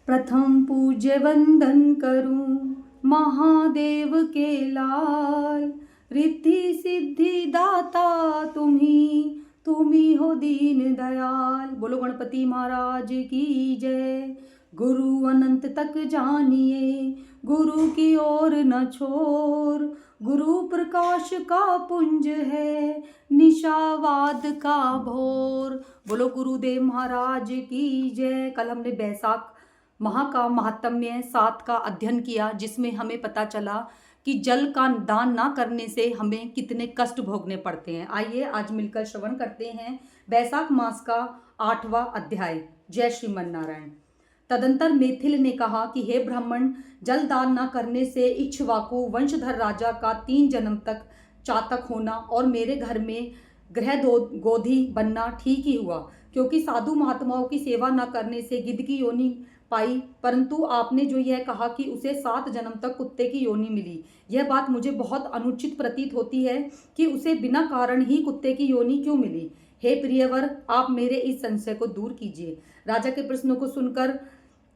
प्रथम पूज्य वंदन करूं महादेव के लाल। रिद्धि सिद्धि दाता तुम्ही हो दीन दयाल। बोलो गणपति महाराज की जय। गुरु अनंत तक जानिए, गुरु की ओर न छोर। गुरु प्रकाश का पुंज है, निशावाद का भोर। बोलो गुरुदेव महाराज की जय। कल हमने बैसाख माह का महात्म्य 7 का अध्ययन किया, जिसमें हमें पता चला कि जल का दान ना करने से हमें कितने कष्ट भोगने पड़ते हैं। आइए आज मिलकर श्रवण करते हैं बैसाख मास का 8वां अध्याय। जय श्रीमन नारायण। तदंतर मैथिल ने कहा कि हे ब्राह्मण, जल दान न करने से इक्ष्वाकु वंशधर राजा का 3 जन्म तक चातक होना और मेरे घर में गृह गोधी बनना ठीक ही हुआ, क्योंकि साधु महात्माओं की सेवा न करने से गिद्ध की योनि पाई। परंतु आपने जो यह कहा कि उसे 7 जन्म तक कुत्ते की योनि मिली, यह बात मुझे बहुत अनुचित प्रतीत होती है कि उसे बिना कारण ही कुत्ते की योनि क्यों मिली। हे प्रियवर, आप मेरे इस संशय को दूर कीजिए। राजा के प्रश्नों को सुनकर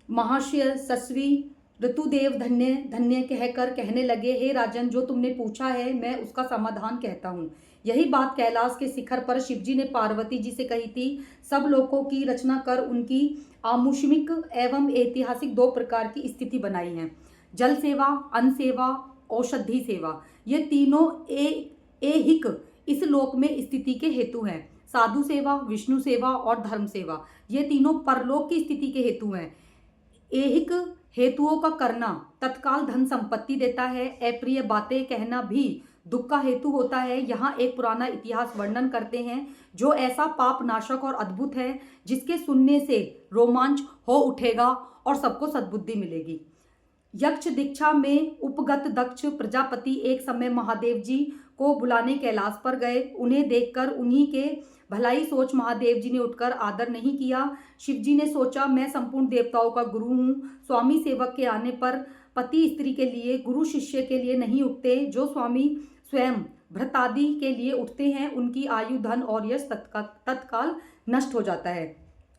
महाशय सस्वी ऋतुदेव धन्य धन्य कहकर कहने लगे, हे राजन, जो तुमने पूछा है मैं उसका समाधान कहता हूँ। यही बात कैलाश के शिखर पर शिवजी ने पार्वती जी से कही थी। सब लोकों की रचना कर उनकी आमुष्मिक एवं ऐतिहासिक 2 प्रकार की स्थिति बनाई है, जल सेवा, अन्न सेवा, औषधि सेवा। ये तीनों ऐहिक इस लोक में स्थिति के हेतु हैं। साधु सेवा, विष्णु सेवा और धर्म सेवा, ये तीनों परलोक की स्थिति के हेतु हैं। ऐहिक हेतुओं का करना तत्काल धन संपत्ति देता है, अप्रिय बातें कहना भी दुख का हेतु होता है। यहाँ एक पुराना इतिहास वर्णन करते हैं, जो ऐसा पाप नाशक और अद्भुत है जिसके सुनने से रोमांच हो उठेगा और सबको सद्बुद्धि मिलेगी। यक्ष दीक्षा में उपगत दक्ष प्रजापति एक समय महादेव जी को बुलाने कैलाश पर गए। उन्हें देखकर उन्हीं के भलाई सोच महादेव जी ने उठकर आदर नहीं किया। शिवजी ने सोचा, मैं संपूर्ण देवताओं का गुरु हूँ। स्वामी सेवक के आने पर पति स्त्री के लिए, गुरु शिष्य के लिए नहीं उठते। जो स्वामी स्वयं भ्रतादि के लिए उठते हैं, उनकी आयु, धन और यश तत्काल नष्ट हो जाता है।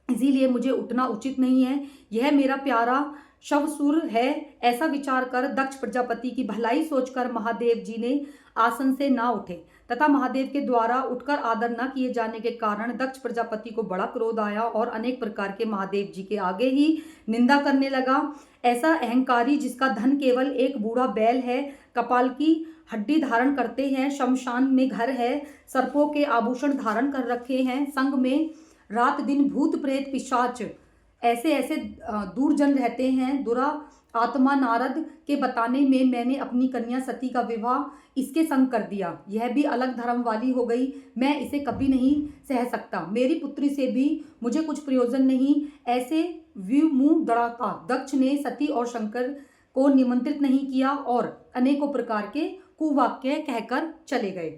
इसीलिए मुझे उठना उचित नहीं है। यह मेरा प्यारा शवसुर है। ऐसा विचार कर दक्ष प्रजापति की भलाई सोचकर महादेव जी ने आसन से ना उठे तथा महादेव के द्वारा उठकर आदर न किए जाने के कारण दक्ष प्रजापति को बड़ा क्रोध आया और अनेक प्रकार के महादेव जी के आगे ही निंदा करने लगा। ऐसा अहंकारी, जिसका धन केवल एक बूढ़ा बैल है, कपाल की हड्डी धारण करते हैं, शमशान में घर है, सर्पों के आभूषण धारण कर रखे हैं, संग में रात दिन भूत प्रेत पिशाच ऐसे ऐसे दूरजन रहते हैं। दुरा आत्मा नारद के बताने में मैंने अपनी कन्या सती का विवाह इसके संग कर दिया। यह भी अलग धर्म वाली हो गई। मैं इसे कभी नहीं सह सकता। मेरी पुत्री से भी मुझे कुछ प्रयोजन नहीं। ऐसे मुंह दड़ाता दक्ष ने सती और शंकर को निमंत्रित नहीं किया और अनेकों प्रकार के कुवाक्य कहकर चले गए।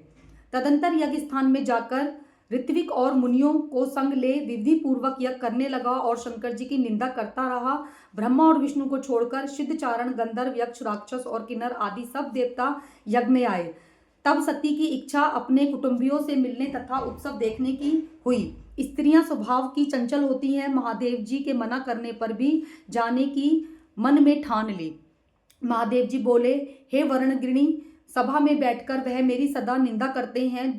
तदंतर यज्ञ स्थान में जाकर ऋत्विक और मुनियों को संग ले विधि पूर्वक यज्ञ करने लगा और शंकर जी की निंदा करता रहा। ब्रह्मा और विष्णु को छोड़कर सिद्धचारण, गंधर्व, यक्ष, राक्षस और किन्नर आदि सब देवता यज्ञ में आए। तब सती की इच्छा अपने कुटुंबियों से मिलने तथा उत्सव देखने की हुई। स्त्रियां स्वभाव की चंचल होती हैं। महादेव जी के मना करने पर भी जाने की मन में ठान ली। महादेव जी बोले, हे वर्णगिणी, सभा में बैठकर वह मेरी सदा निंदा करते हैं,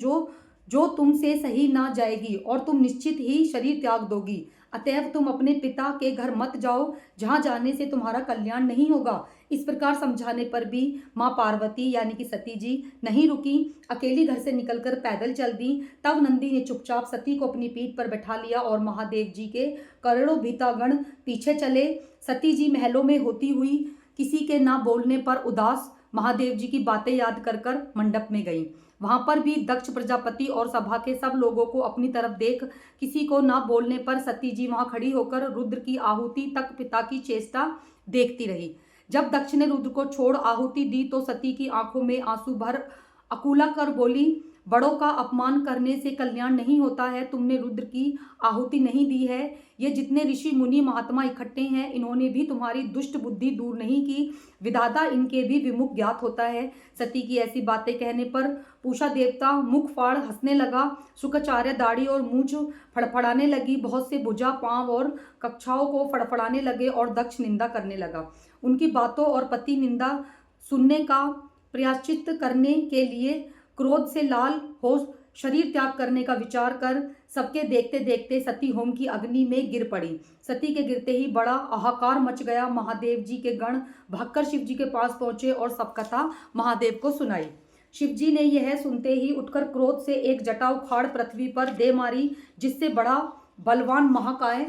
जो तुमसे सही ना जाएगी और तुम निश्चित ही शरीर त्याग दोगी। अतएव तुम अपने पिता के घर मत जाओ, जहां जाने से तुम्हारा कल्याण नहीं होगा। इस प्रकार समझाने पर भी माँ पार्वती यानी कि सती जी नहीं रुकी, अकेली घर से निकलकर पैदल चल दी। तब नंदी ने चुपचाप सती को अपनी पीठ पर बैठा लिया और महादेव जी के करोड़ों भीतागण पीछे चले। सती जी महलों में होती हुई किसी के ना बोलने पर उदास महादेव जी की बातें याद कर कर मंडप में गई। वहां पर भी दक्ष प्रजापति और सभा के सब लोगों को अपनी तरफ देख किसी को ना बोलने पर सती जी वहां खड़ी होकर रुद्र की आहुति तक पिता की चेष्टा देखती रही। जब दक्ष ने रुद्र को छोड़ आहुति दी तो सती की आंखों में आंसू भर अकुला कर बोली, बड़ों का अपमान करने से कल्याण नहीं होता है। तुमने रुद्र की आहुति नहीं दी है। ये जितने ऋषि मुनि महात्मा इकट्ठे हैं, इन्होंने भी तुम्हारी दुष्ट बुद्धि दूर नहीं की। विधाता इनके भी विमुख ज्ञात होता है। सती की ऐसी बातें कहने पर पूषा देवता मुख फाड़ हंसने लगा। शुक्राचार्य दाढ़ी और मूंछ फड़फड़ाने लगी। बहुत से भुजा, पांव और कक्षाओं को फड़फड़ाने लगे और दक्ष निंदा करने लगा। उनकी बातों और पति निंदा सुनने का प्रायश्चित करने के लिए क्रोध से लाल हो शरीर त्याग करने का विचार कर सबके देखते देखते सती होम की अग्नि में गिर पड़ी। सती के गिरते ही बड़ा हाहाकार मच गया। महादेव जी के गण भागकर शिव जी के पास पहुंचे और सब कथा महादेव को सुनाई। शिव जी ने यह सुनते ही उठकर क्रोध से एक जटा उखाड़ पृथ्वी पर दे मारी, जिससे बड़ा बलवान महाकाय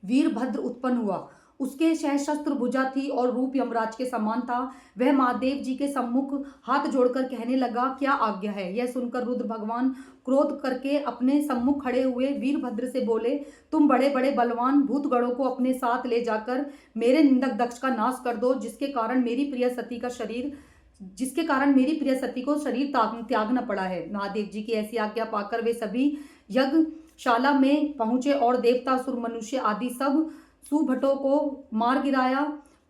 वीरभद्र उत्पन्न हुआ। उसके सहस्त्र भुजा थी और रूप यमराज के समान था। वह महादेव जी के सम्मुख हाथ जोड़कर कहने लगा, क्या आज्ञा है। यह सुनकर रुद्र भगवान क्रोध करके अपने सम्मुख खड़े हुए वीरभद्र से बोले, तुम बड़े बड़े बलवान भूतगणों को अपने साथ ले जाकर मेरे निंदक दक्ष का नाश कर दो, जिसके कारण मेरी प्रिय सती को शरीर त्यागना पड़ा है। महादेव जी की ऐसी आज्ञा पाकर वे सभी यज्ञशाला में पहुंचे और देवता, असुर, मनुष्य आदि सब सुभटों को मार गिराया।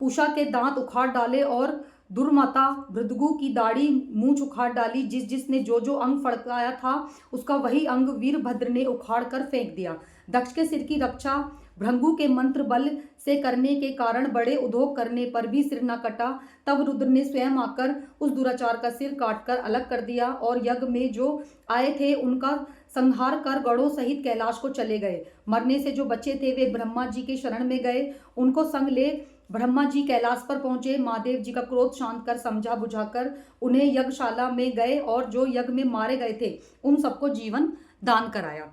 पूषा के दांत उखाड़ डाले और दुर्माता भृदगु की दाढ़ी मूंछ उखाड़ डाली। जिसने जो अंग फड़काया था उसका वही अंग वीरभद्र ने उखाड़ कर फेंक दिया। दक्ष के सिर की रक्षा भृंगु के मंत्र बल से करने के कारण बड़े उद्योग करने पर भी सिर न कटा। तब रुद्र ने स्वयं आकर उस दुराचार का सिर काटकर अलग कर दिया और यज्ञ में जो आए थे उनका संहार कर गणों सहित कैलाश को चले गए। मरने से जो बचे थे वे ब्रह्मा जी के शरण में गए। उनको संग ले ब्रह्मा जी कैलाश पर पहुंचे। महादेव जी का क्रोध शांत कर समझा बुझाकर उन्हें यज्ञशाला में गए और जो यज्ञ में मारे गए थे उन सबको जीवन दान कराया।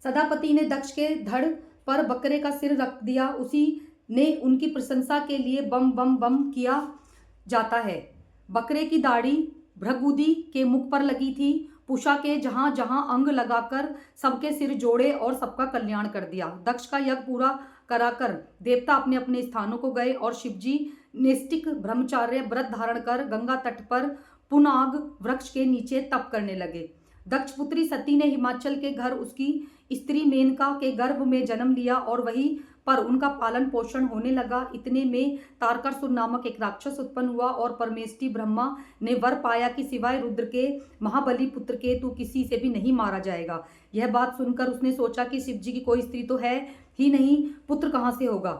सदापति ने दक्ष के धड़ पर बकरे का सिर रख दिया। उसी ने उनकी प्रशंसा के लिए बम बम बम किया जाता है। बकरे की दाढ़ी भृगुदी के मुख पर लगी थी। पूषा के जहां जहां अंग लगाकर सबके सिर जोड़े और सबका कल्याण कर दिया। दक्ष का यज्ञ पूरा कराकर देवता अपने अपने स्थानों को गए और शिवजी नैष्ठिक ब्रह्मचार्य व्रत धारण कर गंगा तट पर पुनाग वृक्ष के नीचे तप करने लगे। दक्ष पुत्री सती ने हिमाचल के घर उसकी स्त्री मेनका के गर्भ में जन्म लिया और वहीं पर उनका पालन पोषण होने लगा। इतने में तारकासुर नामक एक राक्षस उत्पन्न हुआ और परमेष्ठी ब्रह्मा ने वर पाया कि सिवाय रुद्र के महाबली पुत्र के तू किसी से भी नहीं मारा जाएगा। यह बात सुनकर उसने सोचा कि शिव जी की कोई स्त्री तो है ही नहीं, पुत्र कहाँ से होगा।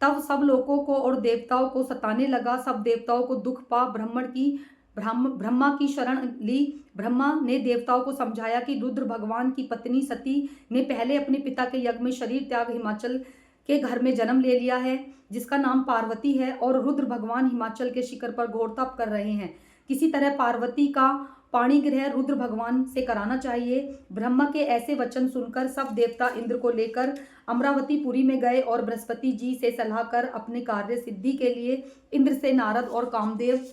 तब सब लोगों को और देवताओं को सताने लगा। सब देवताओं को दुख पा ब्रह्मा की शरण ली। ब्रह्मा ने देवताओं को समझाया कि रुद्र भगवान की पत्नी सती ने पहले अपने पिता के यज्ञ में शरीर त्याग हिमाचल के घर में जन्म ले लिया है, जिसका नाम पार्वती है, और रुद्र भगवान हिमाचल के शिखर पर घोर तप कर रहे हैं। किसी तरह पार्वती का पाणिग्रह रुद्र भगवान से कराना चाहिए। ब्रह्मा के ऐसे वचन सुनकर सब देवता इंद्र को लेकर अमरावतीपुरी में गए और बृहस्पति जी से सलाह कर अपने कार्य सिद्धि के लिए इंद्र से नारद और कामदेव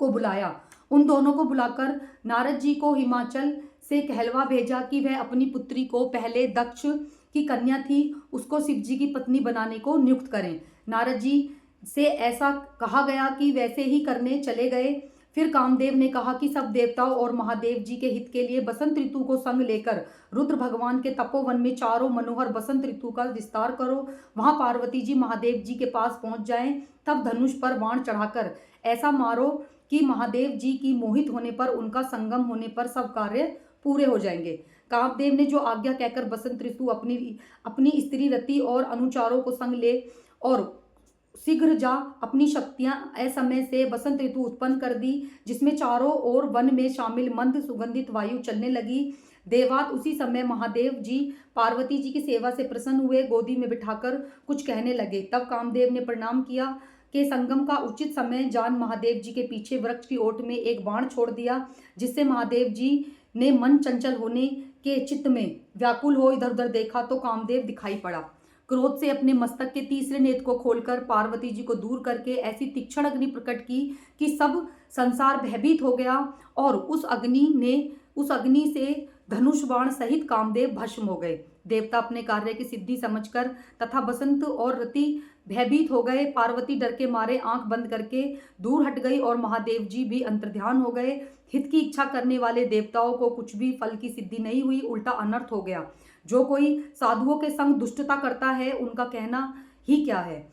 को बुलाया। उन दोनों को बुलाकर नारद जी को हिमाचल से कहलवा भेजा कि वह अपनी पुत्री को पहले दक्ष की कन्या थी उसको शिव जी की पत्नी बनाने को नियुक्त करें। नारद जी से ऐसा कहा गया कि वैसे ही करने चले गए। फिर कामदेव ने कहा कि सब देवताओं और महादेव जी के हित के लिए बसंत ऋतु को संग लेकर रुद्र भगवान के तपोवन में चारों मनोहर बसंत ऋतु का विस्तार करो। वहां पार्वती जी महादेव जी के पास पहुंच जाएं। तब धनुष पर बाण चढ़ाकर ऐसा मारो कि महादेव जी की मोहित होने पर, उनका संगम होने पर सब कार्य पूरे हो जाएंगे। कामदेव ने जो आज्ञा कहकर बसंत ऋतु अपनी स्त्री रति और अनुचारों को संग ले और शीघ्र जा अपनी शक्तियां असमय से बसंत ऋतु उत्पन्न कर दी, जिसमें चारों ओर वन में शामिल मंद सुगंधित वायु चलने लगी। देवात उसी समय महादेव जी पार्वती जी की सेवा से प्रसन्न हुए, गोदी में बिठाकर कुछ कहने लगे। तब कामदेव ने प्रणाम किया कि संगम का उचित समय जान महादेव जी के पीछे वृक्ष की ओट में एक बाण छोड़ दिया, जिससे महादेव जी ने मन चंचल होने के चित्त में व्याकुल हो इधर उधर देखा तो कामदेव दिखाई पड़ा। क्रोध से अपने मस्तक के तीसरे नेत्र को खोलकर पार्वती जी को दूर करके ऐसी तीक्ष्ण अग्नि प्रकट की कि सब संसार भयभीत हो गया और उस अग्नि से धनुष बाण सहित कामदेव भस्म हो गए। देवता अपने कार्य की सिद्धि समझकर तथा बसंत और रति भयभीत हो गए। पार्वती डर के मारे आंख बंद करके दूर हट गई और महादेव जी भी अंतर्ध्यान हो गए। हित की इच्छा करने वाले देवताओं को कुछ भी फल की सिद्धि नहीं हुई, उल्टा अनर्थ हो गया। जो कोई साधुओं के संग दुष्टता करता है उनका कहना ही क्या है।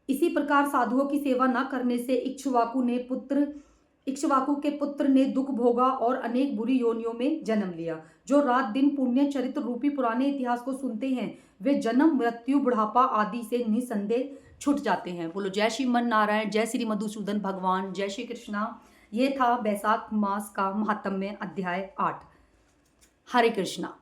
इसी प्रकार साधुओं की सेवा न करने से इक्ष्वाकु के पुत्र ने दुख भोगा और अनेक बुरी योनियों में जन्म लिया। जो रात दिन पुण्य चरित्र रूपी पुराने इतिहास को सुनते हैं वे जन्म मृत्यु बुढ़ापा आदि से निसंदेह छूट जाते हैं। बोलो जय श्रीमन नारायण, जय श्री मधुसूदन भगवान, जय श्री कृष्णा। ये था बैसाख मास का महात्म्य अध्याय 8। हरे कृष्णा।